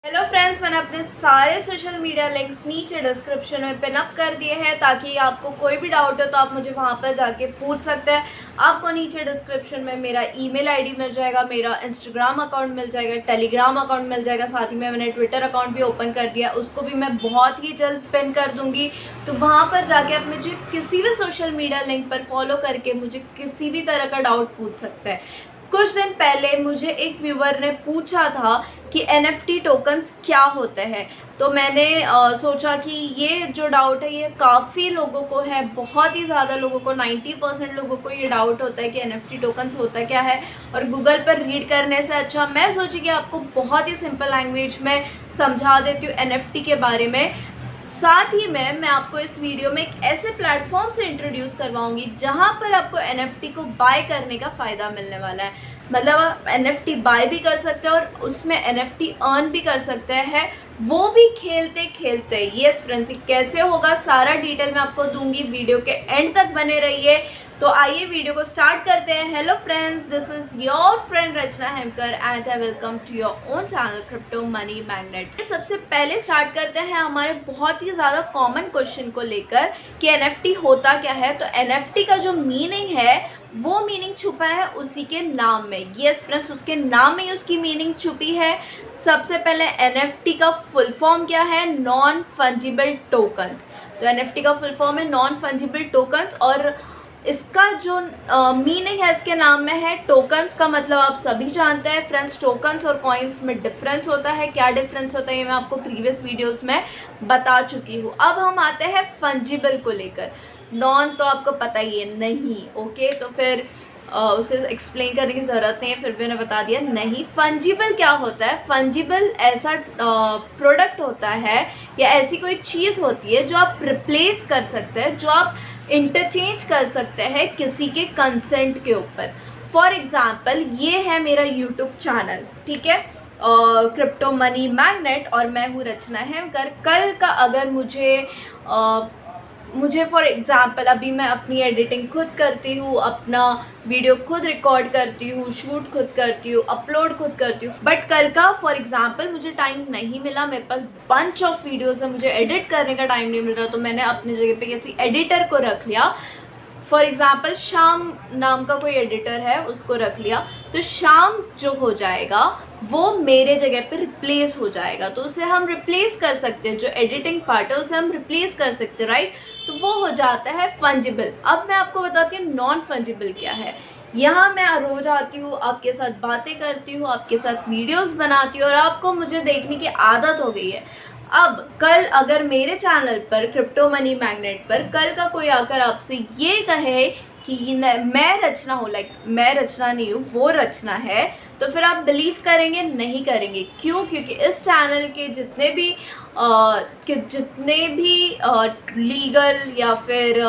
Hello friends, मैंने अपने सारे सोशल मीडिया लिंक्स नीचे डिस्क्रिप्शन में पिन अप कर दिए हैं ताकि आपको कोई भी डाउट हो तो आप मुझे वहाँ पर जाके पूछ सकते हैं। आपको नीचे डिस्क्रिप्शन में मेरा ईमेल आईडी मिल जाएगा, मेरा इंस्टाग्राम अकाउंट मिल जाएगा, टेलीग्राम अकाउंट मिल जाएगा, साथ ही में मैंने ट्विटर अकाउंट भी ओपन कर दिया, उसको भी मैं बहुत ही जल्द पिन कर दूँगी। तो वहाँ पर जाके आप मुझे किसी भी सोशल मीडिया लिंक पर फॉलो करके मुझे किसी भी तरह का डाउट पूछ सकते हैं। कुछ दिन पहले मुझे एक व्यूवर ने पूछा था कि NFT टोकन्स क्या होते हैं, तो मैंने सोचा कि ये जो डाउट है ये काफ़ी लोगों को है, बहुत ही ज़्यादा लोगों को, 90% लोगों को ये डाउट होता है कि NFT टोकन्स होता क्या है। और गूगल पर रीड करने से अच्छा मैं सोची कि आपको बहुत ही सिंपल लैंग्वेज में समझा देती हूँ NFT के बारे में। साथ ही में मैं आपको इस वीडियो में एक ऐसे प्लेटफॉर्म से इंट्रोड्यूस करवाऊंगी जहां पर आपको NFT को बाय करने का फ़ायदा मिलने वाला है। मतलब आप NFT बाय भी कर सकते हैं और उसमें NFT अर्न भी कर सकते हैं, वो भी खेलते खेलते। यस फ्रेंड्स, कैसे होगा सारा डिटेल मैं आपको दूंगी, वीडियो के एंड तक बने रहिए। तो आइए वीडियो को स्टार्ट करते हैं। Hello friends, this is your friend Rachna Hemkar and I welcome to your own channel crypto money magnet. सबसे पहले स्टार्ट करते हैं हमारे बहुत ही ज़्यादा कॉमन क्वेश्चन को लेकर कि NFT होता क्या है। तो NFT का जो मीनिंग है वो मीनिंग छुपा है उसी के नाम में। यस फ्रेंड्स, उसके नाम में ही उसकी मीनिंग छुपी है। सबसे पहले NFT का फुल फॉर्म क्या है? Non fungible tokens. तो NFT का फुल फॉर्म है नॉन फंजिबल टोकन्स और इसका जो मीनिंग है इसके नाम में है टोकन्स का मतलब आप सभी जानते हैं फ्रेंड्स। टोकन्स और कॉइन्स में डिफरेंस होता है। क्या डिफरेंस होता है ये मैं आपको प्रीवियस वीडियोस में बता चुकी हूँ। अब हम आते हैं फंजिबल को लेकर। नॉन तो आपको पता ही है नहीं, ओके, तो फिर उसे एक्सप्लेन करने की ज़रूरत नहीं है, फिर भी मैंने बता दिया। नहीं, फंजिबल क्या होता है? फंजिबल ऐसा प्रोडक्ट होता है या ऐसी कोई चीज़ होती है जो आप रिप्लेस कर सकते हैं, जो आप इंटरचेंज कर सकते हैं किसी के कंसेंट के ऊपर। फॉर एग्ज़ाम्पल ये है मेरा यूट्यूब चैनल, ठीक है, क्रिप्टो मनी मैग्नेट, और मैं हूँ रचना हेमकर। कल का अगर मुझे फॉर एग्ज़ाम्पल अभी मैं अपनी एडिटिंग खुद करती हूँ, अपना वीडियो खुद रिकॉर्ड करती हूँ, शूट खुद करती हूँ, अपलोड खुद करती हूँ, बट कल का फॉर एग्ज़ाम्पल मुझे टाइम नहीं मिला, मेरे पास बंच ऑफ वीडियोज़ है, मुझे एडिट करने का टाइम नहीं मिल रहा, तो मैंने अपनी जगह पे किसी एडिटर को रख लिया। फॉर एग्ज़ाम्पल श्याम नाम का कोई एडिटर है, उसको रख लिया, तो श्याम जो हो जाएगा वो मेरे जगह पे रिप्लेस हो जाएगा। तो उसे हम रिप्लेस कर सकते हैं, जो एडिटिंग पार्ट है उसे हम रिप्लेस कर सकते हैं, राइट। तो वो हो जाता है फंजिबल। अब मैं आपको बताती हूँ नॉन फंजिबल क्या है। यहाँ मैं रोज आती हूँ, आपके साथ बातें करती हूँ, आपके साथ वीडियोस बनाती हूँ और आपको मुझे देखने की आदत हो गई है। अब कल अगर मेरे चैनल पर क्रिप्टो मनी मैग्नेट पर कल का कोई आकर आपसे ये कहे कि मैं रचना हूँ, लाइक मैं रचना नहीं हूँ, वो रचना है, तो फिर आप बिलीव करेंगे? नहीं करेंगे। क्यों? क्योंकि इस चैनल के जितने भी लीगल या फिर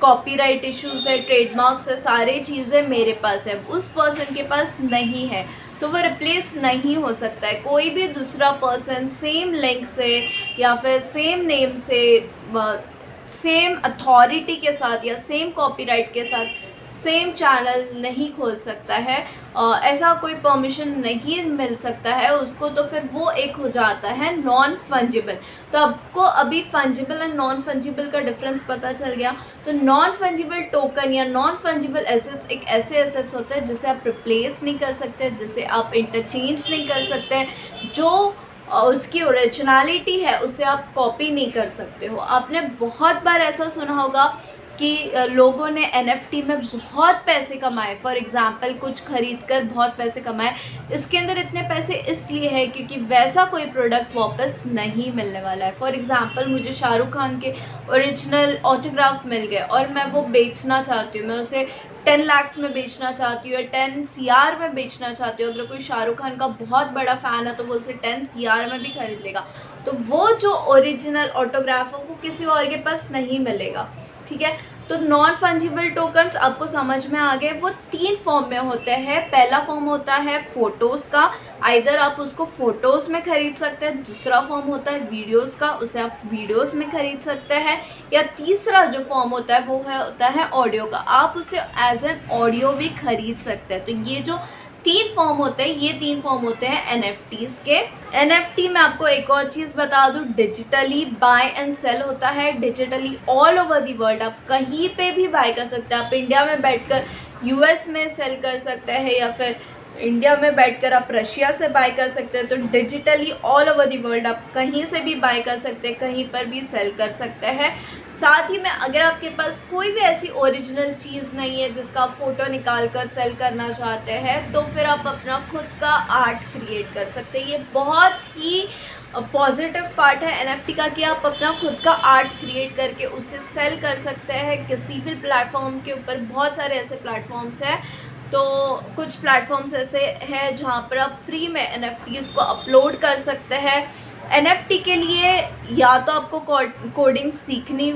कॉपीराइट इश्यूज है, ट्रेडमार्क्स है, सारी चीज़ें मेरे पास है, उस पर्सन के पास नहीं है, तो वो रिप्लेस नहीं हो सकता है। कोई भी दूसरा पर्सन सेम लिंक से या फिर सेम नेम से, सेम अथॉरिटी के साथ या सेम कॉपीराइट के साथ सेम चैनल नहीं खोल सकता है। ऐसा कोई परमिशन नहीं मिल सकता है उसको, तो फिर वो एक हो जाता है नॉन फंजिबल। तो आपको अभी फंजिबल एंड नॉन फंजिबल का डिफरेंस पता चल गया। तो नॉन फंजिबल टोकन या नॉन फंजिबल एसेट्स एक ऐसे एसेट्स होते हैं जिसे आप रिप्लेस नहीं कर सकते, जिसे आप इंटरचेंज नहीं कर सकते, जो उसकी ओरिजिनलिटी है उसे आप कॉपी नहीं कर सकते हो। आपने बहुत बार ऐसा सुना होगा कि लोगों ने NFT में बहुत पैसे कमाए, फॉर एग्ज़ाम्पल कुछ खरीद कर बहुत पैसे कमाए। इसके अंदर इतने पैसे इसलिए है क्योंकि वैसा कोई प्रोडक्ट वापस नहीं मिलने वाला है। फॉर एग्ज़ाम्पल मुझे शाहरुख खान के ओरिजिनल ऑटोग्राफ मिल गए और मैं वो बेचना चाहती हूँ, मैं उसे 10 लाख में बेचना चाहती हूँ या 10 CR में बेचना चाहती हूँ। अगर कोई शाहरुख खान का बहुत बड़ा फ़ैन है तो वो उसे 10 CR में भी खरीद लेगा। तो वो जो ओरिजिनल ऑटोग्राफ है वो किसी और के पास नहीं मिलेगा, ठीक है। तो नॉन फंजिबल टोकन्स आपको समझ में आ गए। वो 3 फॉर्म में होते हैं। पहला फॉर्म होता है फ़ोटोज़ का, आइदर आप उसको फ़ोटोज़ में ख़रीद सकते हैं। दूसरा फॉर्म होता है वीडियोज़ का, उसे आप वीडियोज़ में ख़रीद सकते हैं। या तीसरा जो फॉर्म होता है वो होता है ऑडियो का, आप उसे एज एन ऑडियो भी ख़रीद सकते हैं। तो ये जो 3 फॉर्म होते हैं, ये 3 फॉर्म होते हैं NFTs के। NFT में आपको एक और चीज़ बता दूँ, डिजिटली बाय एंड सेल होता है, digitally all over the world, आप कहीं पे भी बाय कर सकते हैं। आप इंडिया में बैठकर US में सेल कर सकते हैं, या फिर इंडिया में बैठकर आप रशिया से बाय कर सकते हैं। तो digitally all over the world आप कहीं से भी बाय कर सकते हैं, कहीं पर भी सेल कर सकते हैं। साथ ही में अगर आपके पास कोई भी ऐसी ओरिजिनल चीज़ नहीं है जिसका आप फ़ोटो निकाल कर सेल करना चाहते हैं, तो फिर आप अपना खुद का आर्ट क्रिएट कर सकते हैं। ये बहुत ही पॉजिटिव पार्ट है NFT का कि आप अपना खुद का आर्ट क्रिएट करके उसे सेल कर सकते हैं किसी भी प्लेटफॉर्म के ऊपर। बहुत सारे ऐसे प्लेटफॉर्म्स हैं, तो कुछ प्लेटफॉर्म्स ऐसे हैं जहाँ पर आप फ्री में NFTs को अपलोड कर सकते हैं। NFT के लिए या तो आपको कोडिंग सीखनी,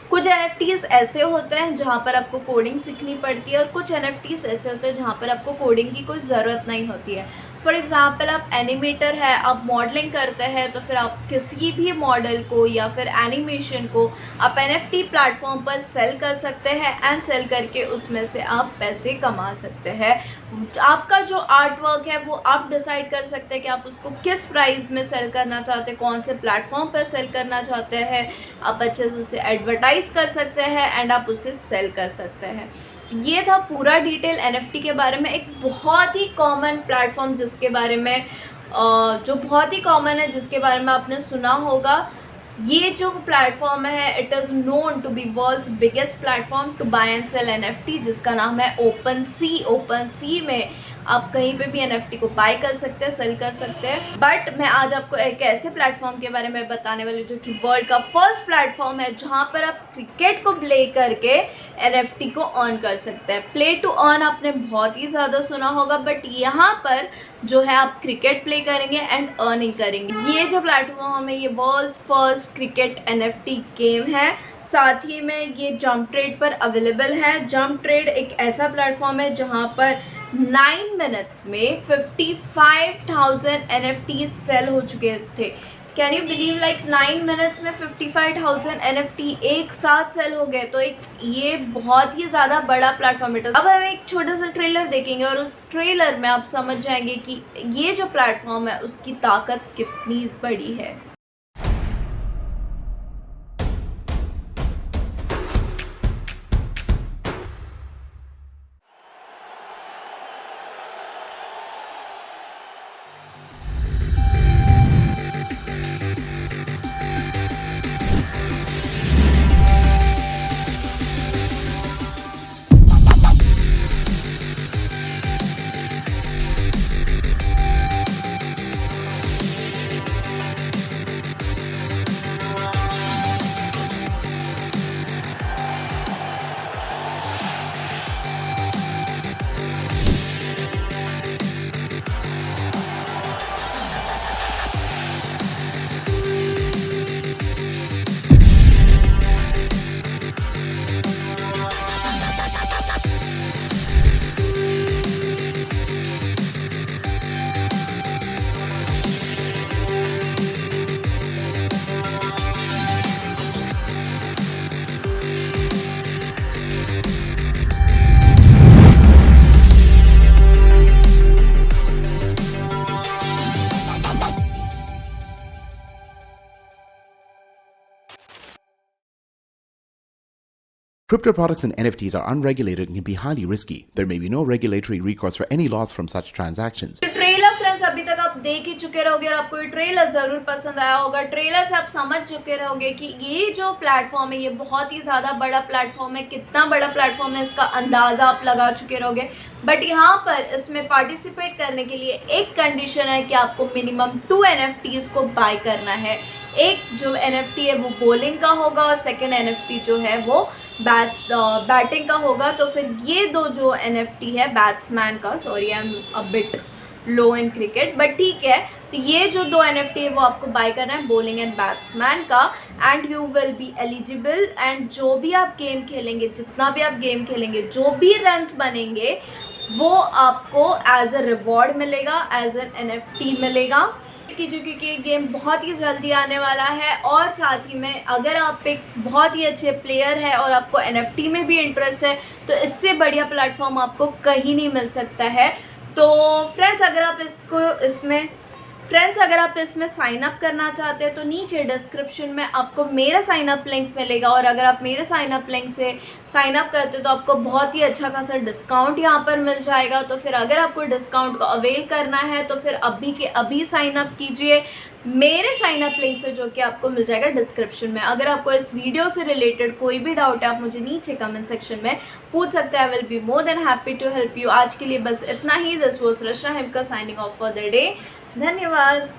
कुछ NFTs ऐसे होते हैं जहाँ पर आपको कोडिंग सीखनी पड़ती है, और कुछ NFTs ऐसे होते हैं जहाँ पर आपको कोडिंग की कोई ज़रूरत नहीं होती है। फॉर एग्ज़ाम्पल, आप एनिमेटर है, आप मॉडलिंग करते हैं, तो फिर आप किसी भी मॉडल को या फिर एनिमेशन को आप NFT प्लेटफॉर्म पर सेल कर सकते हैं, एंड सेल करके उसमें से आप पैसे कमा सकते हैं। आपका जो आर्ट वर्क है वो आप डिसाइड कर सकते हैं कि आप उसको किस प्राइस में सेल करना चाहते हैं, कौन से प्लेटफॉर्म पर सेल करना चाहते हैं। आप अच्छे से उसे एडवर्टाइज़ कर सकते हैं एंड आप उसे सेल कर सकते हैं। ये था पूरा डिटेल NFT के बारे में। एक बहुत ही कॉमन प्लेटफॉर्म जिसके बारे में जो बहुत ही कॉमन है, जिसके बारे में आपने सुना होगा, ये जो प्लेटफॉर्म है, it is known to be world's biggest platform to buy and sell NFT, जिसका नाम है OpenSea। OpenSea में आप कहीं पे भी NFT को बाय कर सकते हैं, सेल कर सकते हैं। बट मैं आज आपको एक ऐसे प्लेटफॉर्म के बारे में बताने वाली जो कि वर्ल्ड का फर्स्ट प्लेटफॉर्म है, जहाँ पर आप क्रिकेट को प्ले करके NFT को अर्न कर सकते हैं। प्ले टू अर्न आपने बहुत ही ज़्यादा सुना होगा, बट यहाँ पर जो है आप क्रिकेट प्ले करेंगे एंड अर्निंग करेंगे। ये जो प्लेटफॉर्म है, ये world's first cricket NFT game है। साथ ही में ये जंप ट्रेड पर अवेलेबल है। जंप ट्रेड एक ऐसा प्लेटफॉर्म है जहाँ पर 9 मिनट्स में 55,000 NFTs सेल हो चुके थे। Can you believe, like 9 minutes में 55,000 NFT एक साथ सेल हो गए। तो ये बहुत ही ज़्यादा बड़ा प्लेटफॉर्म है। अब हम एक छोटा सा ट्रेलर देखेंगे और उस ट्रेलर में आप समझ जाएंगे कि ये जो प्लेटफॉर्म है उसकी ताकत कितनी बड़ी है। Crypto products and NFTs are unregulated and can be highly risky. There may be no regulatory recourse for any loss from such transactions. Trailer friends अभी तक आप देख ही चुके रहोगे और आपको ये ट्रेलर ज़रूर पसंद आया होगा। ट्रेलर से आप समझ चुके रहोगे कि ये जो प्लेटफॉर्म है ये बहुत ही ज़्यादा बड़ा प्लेटफॉर्म है। कितना बड़ा प्लेटफॉर्म है इसका अंदाज़ा आप लगा चुके रहोगे। बट यहाँ पर इसमें पार्टिसिपेट करने के लिए एक कंडीशन है कि आपको मिनिमम 2 NFTs को बाय करना है। एक जो NFT है वो बॉलिंग का होगा और सेकंड NFT जो है वो बैटिंग का होगा। तो फिर ये दो जो NFT है बैट्समैन का, sorry I am a bit low in cricket but ठीक है, तो ये जो 2 NFT है वो आपको बाय करना है, बॉलिंग एंड बैट्समैन का, and you will be eligible. And जो भी आप गेम खेलेंगे, जितना भी आप गेम खेलेंगे, जो भी रन्स बनेंगे वो आपको एज अ रिवॉर्ड मिलेगा, एज एन NFT मिलेगा। क्योंकि ये गेम बहुत ही जल्दी आने वाला है, और साथ ही में अगर आप एक बहुत ही अच्छे प्लेयर है और आपको NFT में भी इंटरेस्ट है तो इससे बढ़िया प्लेटफॉर्म आपको कहीं नहीं मिल सकता है। तो फ्रेंड्स अगर आप इसमें साइन अप करना चाहते हैं तो नीचे डिस्क्रिप्शन में आपको मेरा साइन अप लिंक मिलेगा, और अगर आप मेरे साइन अप लिंक से साइन अप करते हो तो आपको बहुत ही अच्छा खासा डिस्काउंट यहाँ पर मिल जाएगा। तो फिर अगर आपको डिस्काउंट को अवेल करना है तो फिर अभी के अभी साइन अप कीजिए मेरे साइन अप लिंक से, जो कि आपको मिल जाएगा डिस्क्रिप्शन में। अगर आपको इस वीडियो से रिलेटेड कोई भी डाउट है आप मुझे नीचे कमेंट सेक्शन में पूछ सकते हैं। I will be more than happy to help you. आज के लिए बस इतना ही। This was Rashna Himka signing off for the day. धन्यवाद।